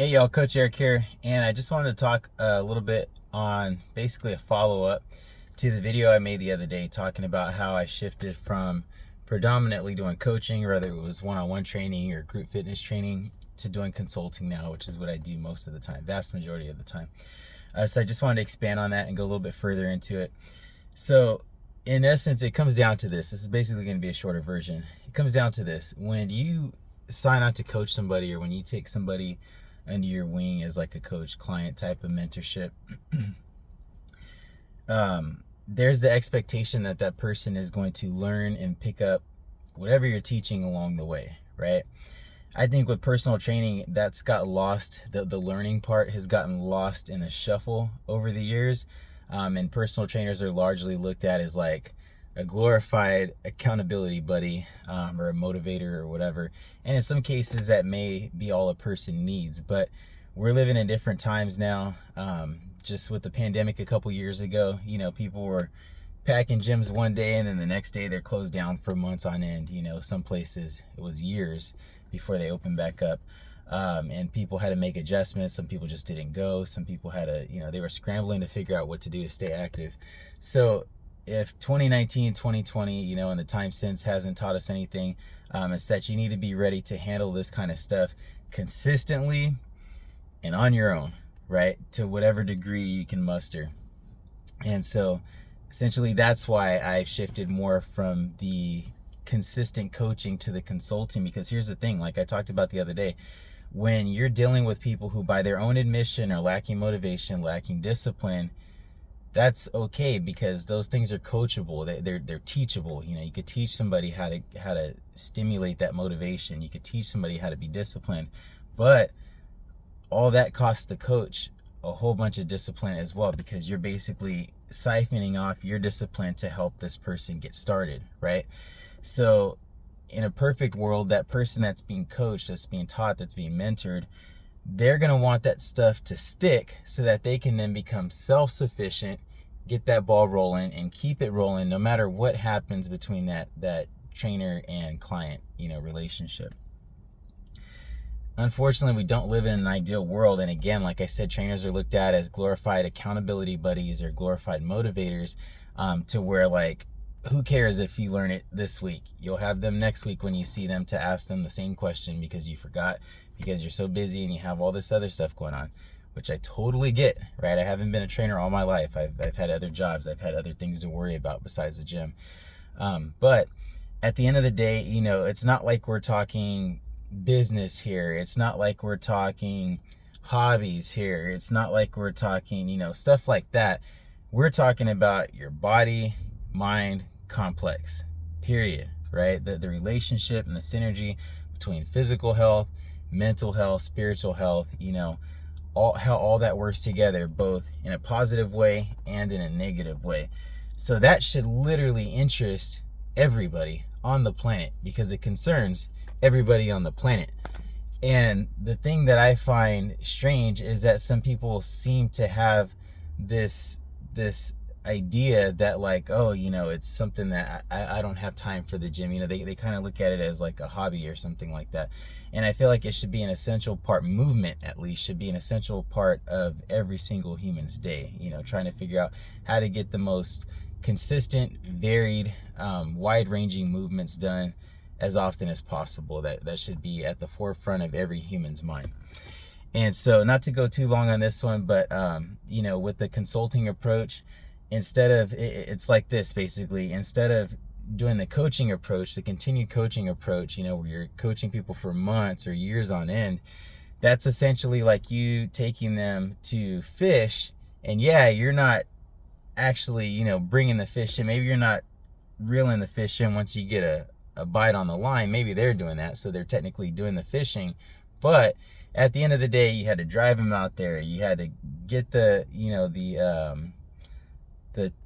Hey y'all, Coach Eric here, and I just wanted to talk a little bit on basically a follow-up to the video I made the other day talking about how I shifted from predominantly doing coaching, whether it was one-on-one training or group fitness training, to doing consulting now, which is what I do most of the time, vast majority of the time. So I just wanted to expand on that and go a little bit further into it. So in essence, it comes down to this. This is basically going to be a shorter version. It comes down to this. When you sign on to coach somebody, or when you take somebody under your wing as like a coach client type of mentorship, there's the expectation that that person is going to learn and pick up whatever you're teaching along the way, right? I think with personal training, that's got lost. The learning part has gotten lost in the shuffle over the years. And personal trainers are largely looked at as like a glorified accountability buddy, or a motivator or whatever. And in some cases that may be all a person needs, but we're living in different times now. Just with the pandemic a couple years ago, people were packing gyms one day and then the next day they're closed down for months on end. Some places it was years before they opened back up. And people had to make adjustments. Some people just didn't go. Some people had to, they were scrambling to figure out what to do to stay active. So if 2019, 2020, and the time since hasn't taught us anything, it's that you need to be ready to handle this kind of stuff consistently and on your own, right? To whatever degree you can muster. And so essentially that's why I've shifted more from the consistent coaching to the consulting, because here's the thing, like I talked about the other day, when you're dealing with people who by their own admission are lacking motivation, lacking discipline, that's okay, because those things are coachable. They're teachable. You could teach somebody how to stimulate that motivation. You could teach somebody how to be disciplined, but all that costs the coach a whole bunch of discipline as well, because you're basically siphoning off your discipline to help this person get started, right? So in a perfect world, that person that's being coached, that's being taught, that's being mentored, they're going to want that stuff to stick so that they can then become self-sufficient, get that ball rolling and keep it rolling no matter what happens between that trainer and client, relationship. Unfortunately, we don't live in an ideal world. And again, like I said, trainers are looked at as glorified accountability buddies or glorified motivators, to where like, who cares if you learn it this week? You'll have them next week when you see them to ask them the same question because you forgot, because you're so busy and you have all this other stuff going on, which I totally get, right? I haven't been a trainer all my life. I've had other jobs. I've had other things to worry about besides the gym. But at the end of the day, it's not like we're talking business here. It's not like we're talking hobbies here. It's not like we're talking, stuff like that. We're talking about your body, mind, complex, period, right? The relationship and the synergy between physical health, mental health, spiritual health, how all that works together, both in a positive way and in a negative way. So that should literally interest everybody on the planet, because it concerns everybody on the planet. And the thing that I find strange is that some people seem to have this idea that like, oh, it's something that I don't have time for the gym. They kind of look at it as like a hobby or something like that. And I feel like it should be an essential part, movement at least, should be an essential part of every single human's day, trying to figure out how to get the most consistent, varied, wide-ranging movements done as often as possible. That should be at the forefront of every human's mind. And so, not to go too long on this one, but with the consulting approach, it's like this basically. Instead of doing the coaching approach, the continued coaching approach, where you're coaching people for months or years on end, that's essentially like you taking them to fish, and yeah, you're not actually, bringing the fish in. Maybe you're not reeling the fish in once you get a bite on the line. Maybe they're doing that, so they're technically doing the fishing. But at the end of the day, you had to drive them out there. You had to get the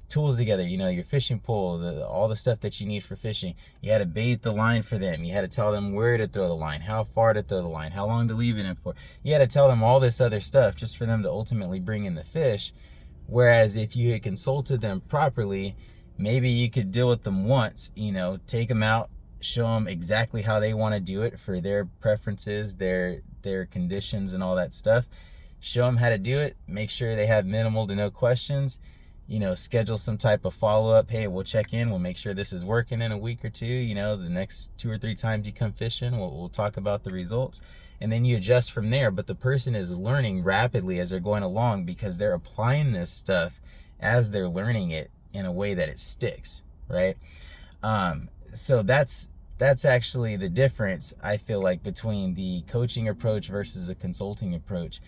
tools together, your fishing pole, all the stuff that you need for fishing. You had to bait the line for them. You had to tell them where to throw the line, how far to throw the line, how long to leave it in for. You had to tell them all this other stuff just for them to ultimately bring in the fish. Whereas if you had consulted them properly, maybe you could deal with them once, take them out, show them exactly how they want to do it for their preferences, their their conditions and all that stuff. Show them how to do it. Make sure they have minimal to no questions. You know, schedule some type of follow-up. Hey, we'll check in. We'll make sure this is working in a week or two. You know, the next 2 or 3 times you come fishing, we'll talk about the results. And then you adjust from there. But the person is learning rapidly as they're going along because they're applying this stuff as they're learning it in a way that it sticks, right? So that's actually the difference, I feel like, between the coaching approach versus a consulting approach.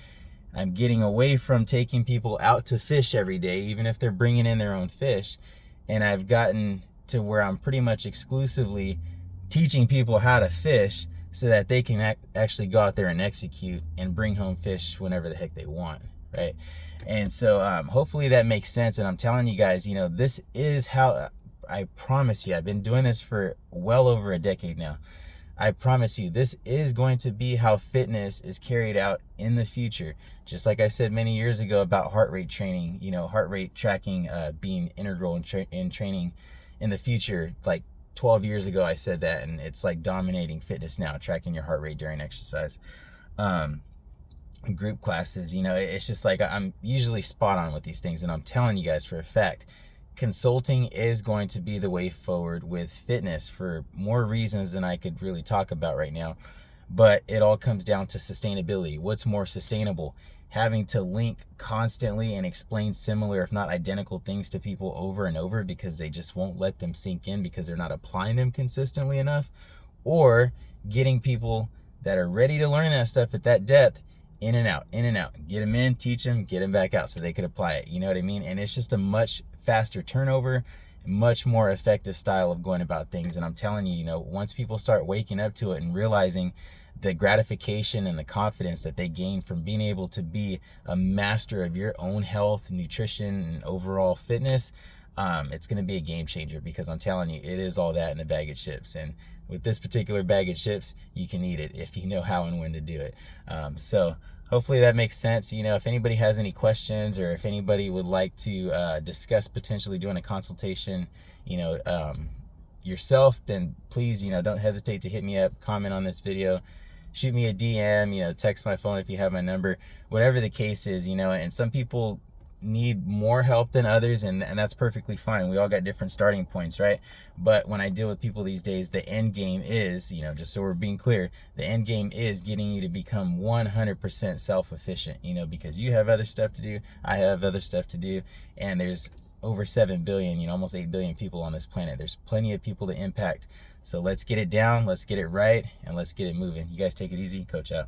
I'm getting away from taking people out to fish every day, even if they're bringing in their own fish. And I've gotten to where I'm pretty much exclusively teaching people how to fish so that they can actually go out there and execute and bring home fish whenever the heck they want, right? And so hopefully that makes sense. And I'm telling you guys, you know, this is how, I promise you, I've been doing this for well over a decade now. I promise you, this is going to be how fitness is carried out in the future. Just like I said many years ago about heart rate training, you know, heart rate tracking being integral in training in the future. Like 12 years ago, I said that, and it's like dominating fitness now, tracking your heart rate during exercise. Group classes, you know, it's just like I'm usually spot on with these things, and I'm telling you guys for a fact, consulting is going to be the way forward with fitness for more reasons than I could really talk about right now. But it all comes down to sustainability. What's more sustainable? Having to link constantly and explain similar, if not identical, things to people over and over because they just won't let them sink in because they're not applying them consistently enough, or getting people that are ready to learn that stuff at that depth in and out, get them in, teach them, get them back out so they could apply it. You know what I mean? And it's just a much faster turnover, much more effective style of going about things. And I'm telling you, you know, once people start waking up to it and realizing the gratification and the confidence that they gain from being able to be a master of your own health, nutrition, and overall fitness, it's going to be a game changer, because I'm telling you, it is all that in a bag of chips. And with this particular bag of chips, you can eat it if you know how and when to do it. So hopefully that makes sense. You know, if anybody has any questions, or if anybody would like to discuss potentially doing a consultation, you know, yourself, then please, you know, don't hesitate to hit me up, comment on this video, shoot me a DM, you know, text my phone if you have my number, whatever the case is, you know. And some people need more help than others, and that's perfectly fine. We all got different starting points, right? But when I deal with people these days, the end game is, you know, just so we're being clear, the end game is getting you to become 100% self-efficient, you know, because you have other stuff to do, I have other stuff to do, and there's over 7 billion, you know, almost 8 billion people on this planet. There's plenty of people to impact. So let's get it down, let's get it right, and let's get it moving. You guys take it easy. Coach out.